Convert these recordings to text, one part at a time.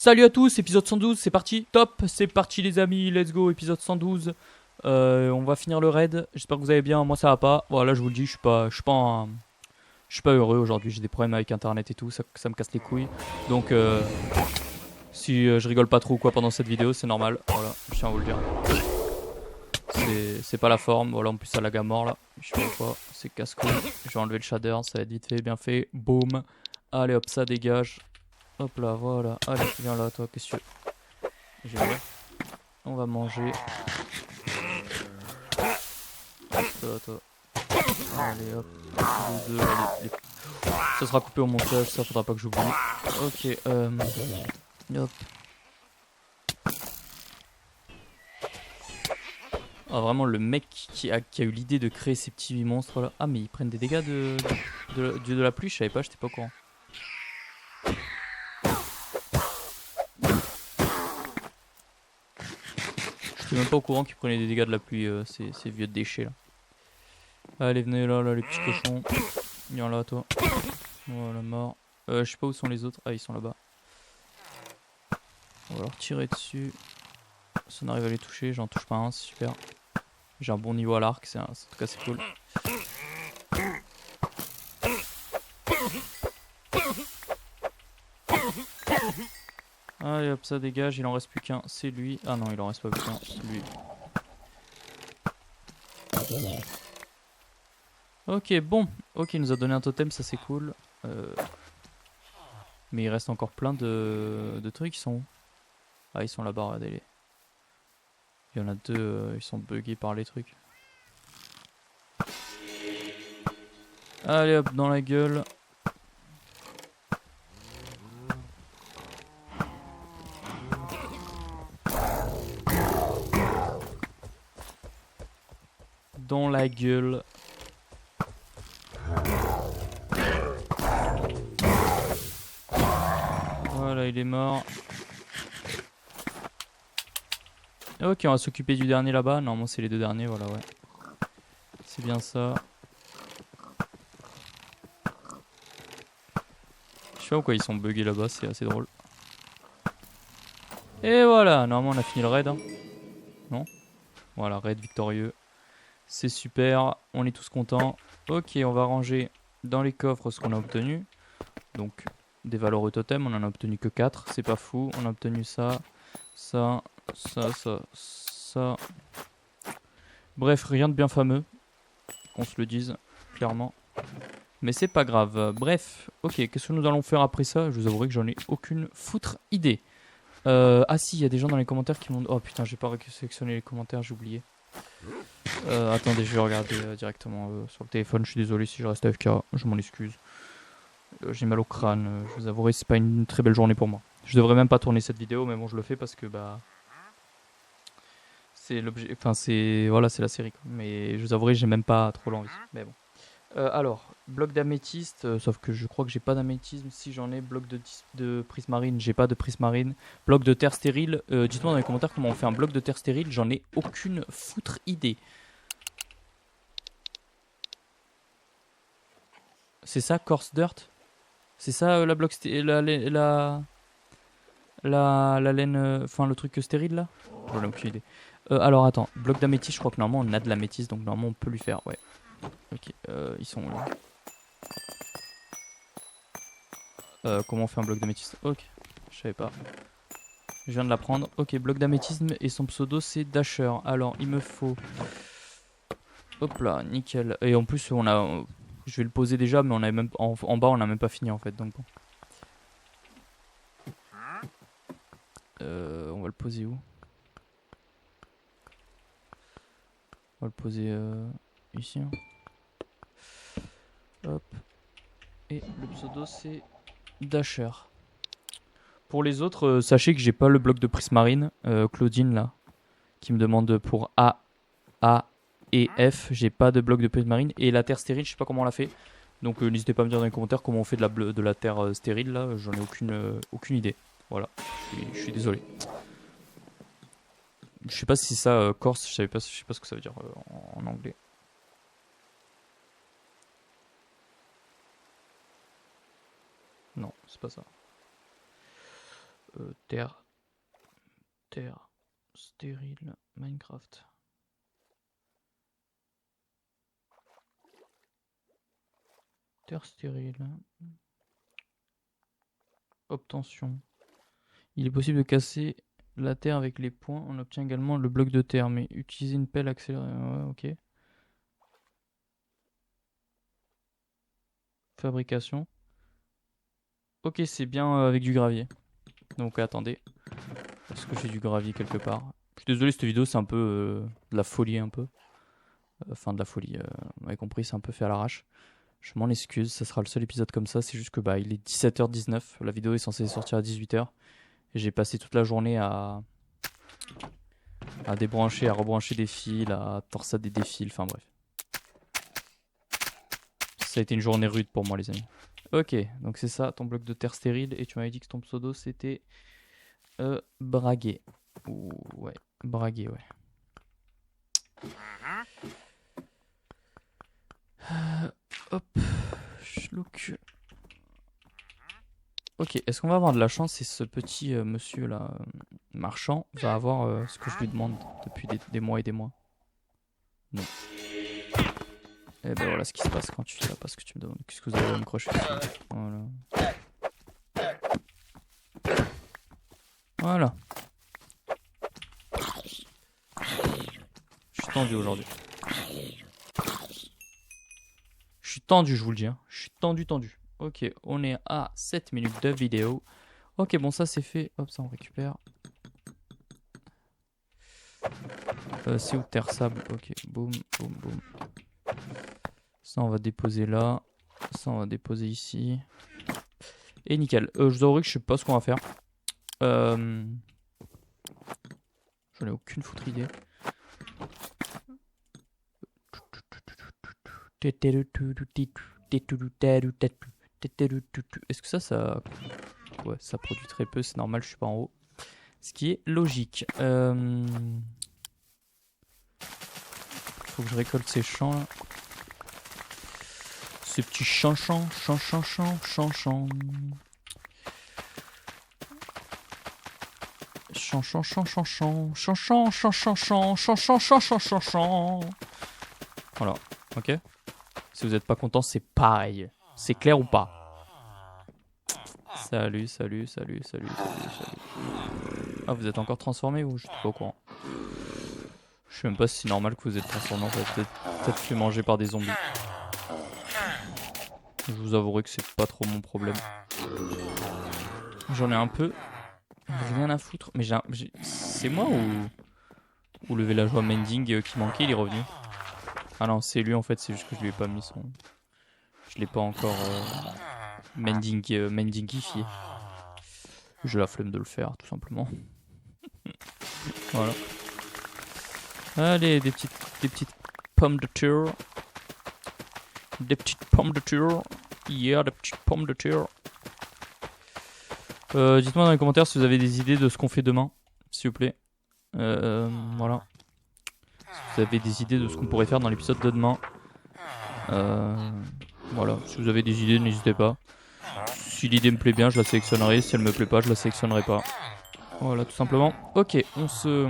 Salut à tous, épisode 112, c'est parti, top, c'est parti les amis, let's go, épisode 112. On va finir le raid, j'espère que vous allez bien, moi ça va pas. Voilà, je vous le dis, je suis pas heureux aujourd'hui, j'ai des problèmes avec internet et tout, ça me casse les couilles. Donc si je rigole pas trop ou quoi pendant cette vidéo, c'est normal, voilà, je tiens à vous le dire. C'est pas la forme, voilà, en plus ça lag à mort là, je sais pas quoi, c'est casse-couille. Je vais enlever le shader, ça va être vite fait, bien fait, boum. Allez hop, ça dégage. Hop là, voilà, allez, viens là toi, qu'est-ce que tu veux? Génial. On va manger. Toi, toi. Allez hop. Les deux, ça sera coupé au montage, ça faudra pas que j'oublie. Ok, hop. Ah, vraiment le mec qui a eu l'idée de créer ces petits monstres là. Ah mais ils prennent des dégâts de la pluie, je savais pas, j'étais pas au courant. J'étais même pas au courant qu'ils prenaient des dégâts de la pluie, ces vieux déchets là. Allez venez là, les petits cochons. Viens là toi. Voilà mort. Je sais pas où sont les autres. Ah ils sont là-bas. On va leur tirer dessus. Si on arrive à les toucher, j'en touche pas un, c'est super. J'ai un bon niveau à l'arc, en tout cas c'est cool. Allez hop, ça dégage, il en reste plus qu'un, c'est lui. Ah non, il en reste pas plus qu'un, c'est lui. Ok, bon. Ok, il nous a donné un totem, ça c'est cool. Mais il reste encore plein de trucs, ils sont où? Ah, ils sont là-bas, regardez-les. Il y en a deux, ils sont buggés par les trucs. Allez hop, dans la gueule. Dans la gueule. Voilà, il est mort. Ok, on va s'occuper du dernier là-bas. Normalement, c'est les deux derniers, voilà, ouais. C'est bien ça. Je sais pas pourquoi ils sont buggés là-bas, c'est assez drôle. Et voilà, normalement on a fini le raid. Hein. Non? Voilà, raid victorieux. C'est super, on est tous contents. Ok, on va ranger dans les coffres ce qu'on a obtenu. Donc, des valeureux totems, on en a obtenu que 4, c'est pas fou. On a obtenu ça, ça, ça. Bref, rien de bien fameux, qu'on se le dise, clairement. Mais c'est pas grave. Bref, ok, qu'est-ce que nous allons faire après ça? Je vous avouerai que j'en ai aucune foutre idée. Ah si, il y a des gens dans les commentaires qui m'ont... Oh putain, j'ai pas sélectionné les commentaires, j'ai oublié. Attendez, je vais regarder directement sur le téléphone. Je suis désolé si je reste AFK, je m'en excuse. J'ai mal au crâne, je vous avouerai, c'est pas une très belle journée pour moi. Je devrais même pas tourner cette vidéo, mais bon, je le fais parce que bah... C'est l'objet... Enfin, c'est... Voilà, c'est la série. Quoi. Mais je vous avouerai, j'ai même pas trop l'envie. Mais bon. Alors, bloc d'améthyste, sauf que je crois que j'ai pas d'améthyste. Si j'en ai, bloc de prismarine, j'ai pas de prismarine. Bloc de terre stérile, dites-moi dans les commentaires comment on fait un bloc de terre stérile, j'en ai aucune foutre idée. C'est ça, coarse dirt? C'est ça la bloc la laine, enfin le truc stérile là? J'en ai aucune idée. Alors attends, bloc d'améthyste, je crois que normalement on a de l'améthyste, donc normalement on peut lui faire, ouais. Ok, ils sont où là? Comment on fait un bloc d'améthyste? Ok, je savais pas. Je viens de l'apprendre. Ok, bloc d'améthyste et son pseudo c'est Dasher. Alors il me faut... Hop là, nickel. Et en plus on a... Je vais le poser déjà, mais on a même en bas on a même pas fini en fait, donc bon. On va le poser où? On va le poser ici. Hein. Hop. Et le pseudo c'est Dasher. Pour les autres, sachez que j'ai pas le bloc de prismarine. Claudine là, qui me demande pour A et F, j'ai pas de bloc de prismarine. Et la terre stérile, je sais pas comment on l'a fait. Donc n'hésitez pas à me dire dans les commentaires comment on fait de la terre stérile là. J'en ai aucune idée. Voilà, je suis désolé. Je sais pas si c'est ça corse, je sais pas ce que ça veut dire en anglais. Non, c'est pas ça. Terre stérile Minecraft. Terre stérile. Obtention. Il est possible de casser la terre avec les poings. On obtient également le bloc de terre, mais utiliser une pelle accélérée. Ouais, ok. Fabrication. Ok, c'est bien avec du gravier. Donc attendez. Est-ce que j'ai du gravier quelque part? Je suis désolé, cette vidéo c'est un peu de la folie un peu. Enfin de la folie, vous m'avez compris, c'est un peu fait à l'arrache. Je m'en excuse, ça sera le seul épisode comme ça. C'est juste que bah il est 17h19. La vidéo est censée sortir à 18h. Et j'ai passé toute la journée à débrancher, à rebrancher des fils, à torsader des fils, enfin bref. Ça a été une journée rude pour moi les amis. Ok, donc c'est ça ton bloc de terre stérile. Et tu m'avais dit que ton pseudo c'était Braguet. Ouh, ouais, Braguet, ouais. Hop, schlouk. Ok, est-ce qu'on va avoir de la chance et ce petit monsieur là, marchand, va avoir ce que je lui demande depuis des mois et des mois? Non. Et ben voilà ce qui se passe quand tu fais pas ce que tu me demandes. Qu'est-ce que vous avez à me crocher dessus? Voilà. Voilà. Je suis tendu aujourd'hui. Je suis tendu, je vous le dis. Hein. Je suis tendu. Ok, on est à 7 minutes de vidéo. Ok, bon, ça c'est fait. Hop, ça on récupère. C'est où terre sable? Ok, boum. Ça on va déposer là. Ça on va déposer ici. Et nickel. Je vous avouerai que je sais pas ce qu'on va faire. J'en ai aucune foutre idée. Est-ce que ça... Ouais, ça produit très peu, c'est normal, je suis pas en haut. Ce qui est logique. Faut que je récolte ces champs là. Ces petits champs. Voilà, ok. Si vous n'êtes pas content, c'est pareil. C'est clair ou pas? Salut. Ah, vous êtes encore transformé ou je suis pas au courant? Je sais même pas si c'est normal que vous êtes transformé en fait. Peut-être fait manger par des zombies. Je vous avouerai que c'est pas trop mon problème. J'en ai un peu rien à foutre. Mais c'est moi ou le villageois Mending qui manquait, il est revenu? Ah non, c'est lui en fait, c'est juste que je lui ai pas mis son... Je l'ai pas encore mendingifié. J'ai la flemme de le faire, tout simplement. Voilà. Allez, des petites pommes de terre. Des petites pommes de terre. Yeah, des petites pommes de terre. Dites-moi dans les commentaires si vous avez des idées de ce qu'on fait demain, s'il vous plaît. Voilà. Si vous avez des idées de ce qu'on pourrait faire dans l'épisode de demain. Voilà. Si vous avez des idées, n'hésitez pas. Si l'idée me plaît bien, je la sélectionnerai. Si elle me plaît pas, je la sélectionnerai pas. Voilà, tout simplement. Ok, on se...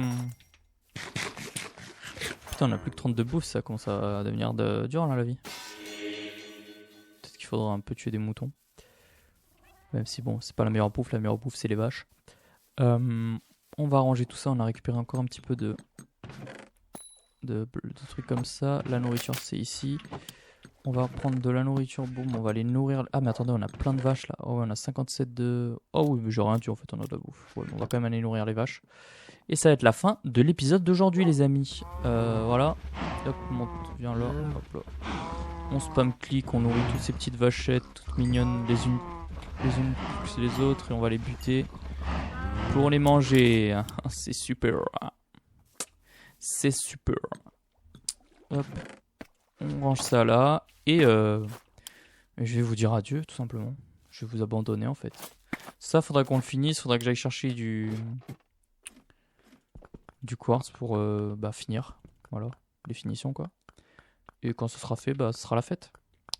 Putain, on a plus que 32 bouffe, ça commence à devenir dur là, la vie. Peut-être qu'il faudra un peu tuer des moutons. Même si bon, c'est pas la meilleure bouffe c'est les vaches. On va ranger tout ça, on a récupéré encore un petit peu de trucs comme ça. La nourriture c'est ici. On va prendre de la nourriture, boum, on va les nourrir. Ah mais attendez, on a plein de vaches là. Oh ouais, on a 57 de... Oh oui, mais j'ai rien tué en fait, on a de la bouffe. Ouais, on va quand même aller nourrir les vaches. Et ça va être la fin de l'épisode d'aujourd'hui les amis. Voilà. Hop, on vient là, hop là. On spam clic, on nourrit toutes ces petites vachettes, toutes mignonnes, les unes plus que les autres, et on va les buter pour les manger. C'est super. C'est super. Hop. On range ça là. Et je vais vous dire adieu, tout simplement. Je vais vous abandonner, en fait. Ça, faudra qu'on le finisse. Faudra que j'aille chercher du quartz pour finir. Voilà, les finitions, quoi. Et quand ce sera fait, bah, ce sera la fête.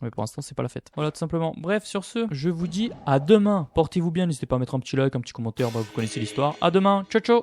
Mais pour l'instant, c'est pas la fête. Voilà, tout simplement. Bref, sur ce, je vous dis à demain. Portez-vous bien. N'hésitez pas à mettre un petit like, un petit commentaire. Bah, vous connaissez l'histoire. À demain. Ciao, ciao.